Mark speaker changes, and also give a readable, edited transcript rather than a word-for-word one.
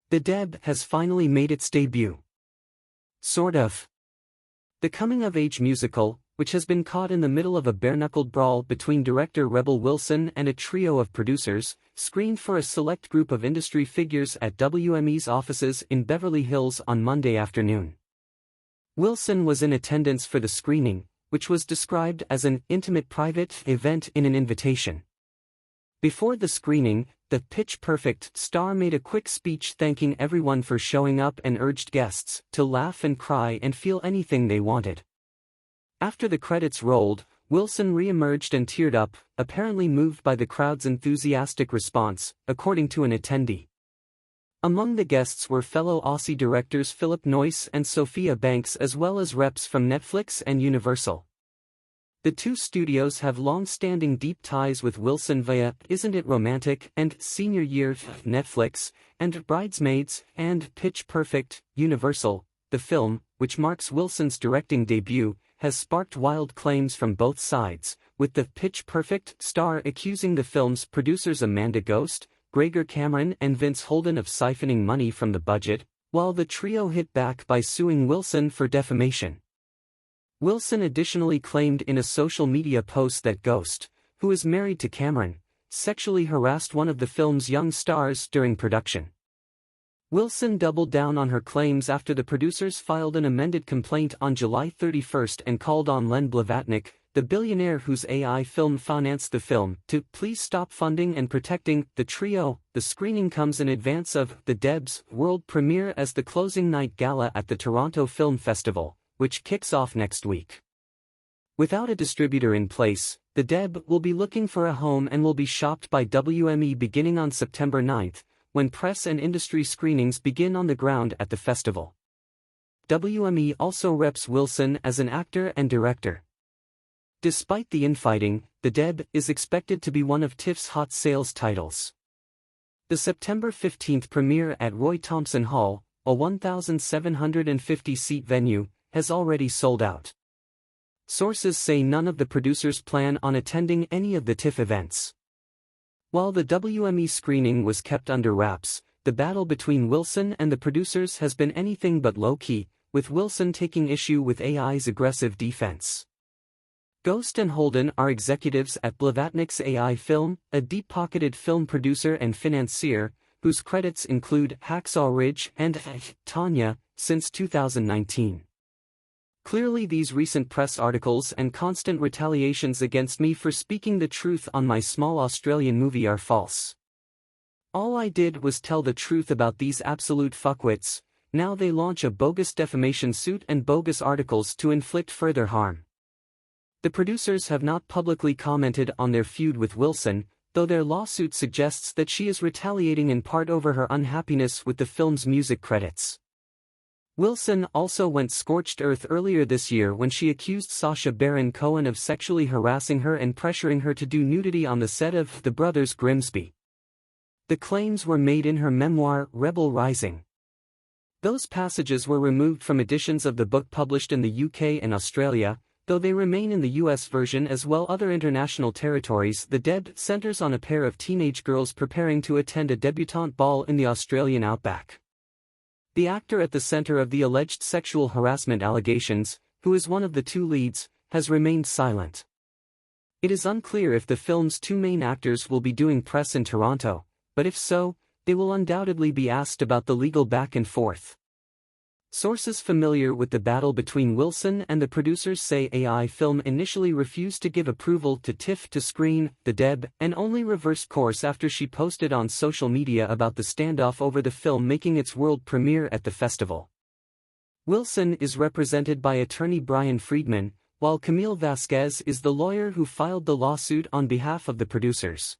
Speaker 1: The Deb has finally made its debut. Sort of. The coming-of-age musical, which has been caught in the middle of a bare-knuckled brawl between director Rebel Wilson and a trio of producers, screened for a select group of industry figures at WME's offices in Beverly Hills on Monday afternoon. Wilson was in attendance for the screening, which was described as an intimate private event in an invitation. Before the screening, the Pitch Perfect star made a quick speech thanking everyone for showing up and urged guests to laugh and cry and feel anything they wanted. After the credits rolled, Wilson re-emerged and teared up, apparently moved by the crowd's enthusiastic response, according to an attendee. Among the guests were fellow Aussie directors Philip Noyce and Sophia Banks as well as reps from Netflix and Universal. The two studios have long-standing deep ties with Wilson via Isn't It Romantic and Senior Year Netflix, and Bridesmaids and Pitch Perfect, Universal. The film, which marks Wilson's directing debut, has sparked wild claims from both sides, with the Pitch Perfect star accusing the film's producers Amanda Ghost, Gregor Cameron and Vince Holden of siphoning money from the budget, while the trio hit back by suing Wilson for defamation. Wilson additionally claimed in a social media post that Ghost, who is married to Cameron, sexually harassed one of the film's young stars during production. Wilson doubled down on her claims after the producers filed an amended complaint on July 31 and called on Len Blavatnik, the billionaire whose AI film financed the film, to please stop funding and protecting the trio. The screening comes in advance of The Deb's world premiere as the closing night gala at the Toronto Film Festival, which kicks off next week. Without a distributor in place, The Deb will be looking for a home and will be shopped by WME beginning on September 9, when press and industry screenings begin on the ground at the festival. WME also reps Wilson as an actor and director. Despite the infighting, The Deb is expected to be one of TIFF's hot sales titles. The September 15 premiere at Roy Thomson Hall, a 1,750-seat venue, has already sold out. Sources say none of the producers plan on attending any of the TIFF events. While the WME screening was kept under wraps, the battle between Wilson and the producers has been anything but low-key, with Wilson taking issue with AI's aggressive defense. Ghost and Holden are executives at Blavatnik's AI Film, a deep-pocketed film producer and financier, whose credits include Hacksaw Ridge and Tanya, since 2019. Clearly these recent press articles and constant retaliations against me for speaking the truth on my small Australian movie are false. All I did was tell the truth about these absolute fuckwits. Now they launch a bogus defamation suit and bogus articles to inflict further harm. The producers have not publicly commented on their feud with Wilson, though their lawsuit suggests that she is retaliating in part over her unhappiness with the film's music credits. Wilson also went scorched earth earlier this year when she accused Sacha Baron Cohen of sexually harassing her and pressuring her to do nudity on the set of The Brothers Grimsby. The claims were made in her memoir Rebel Rising. Those passages were removed from editions of the book published in the UK and Australia, though they remain in the US version as well other international territories. The Deb centers on a pair of teenage girls preparing to attend a debutante ball in the Australian outback. The actor at the center of the alleged sexual harassment allegations, who is one of the two leads, has remained silent. It is unclear if the film's two main actors will be doing press in Toronto, but if so, they will undoubtedly be asked about the legal back and forth. Sources familiar with the battle between Wilson and the producers say AI Film initially refused to give approval to TIFF to screen The Deb and only reversed course after she posted on social media about the standoff over the film making its world premiere at the festival. Wilson is represented by attorney Brian Friedman, while Camille Vasquez is the lawyer who filed the lawsuit on behalf of the producers.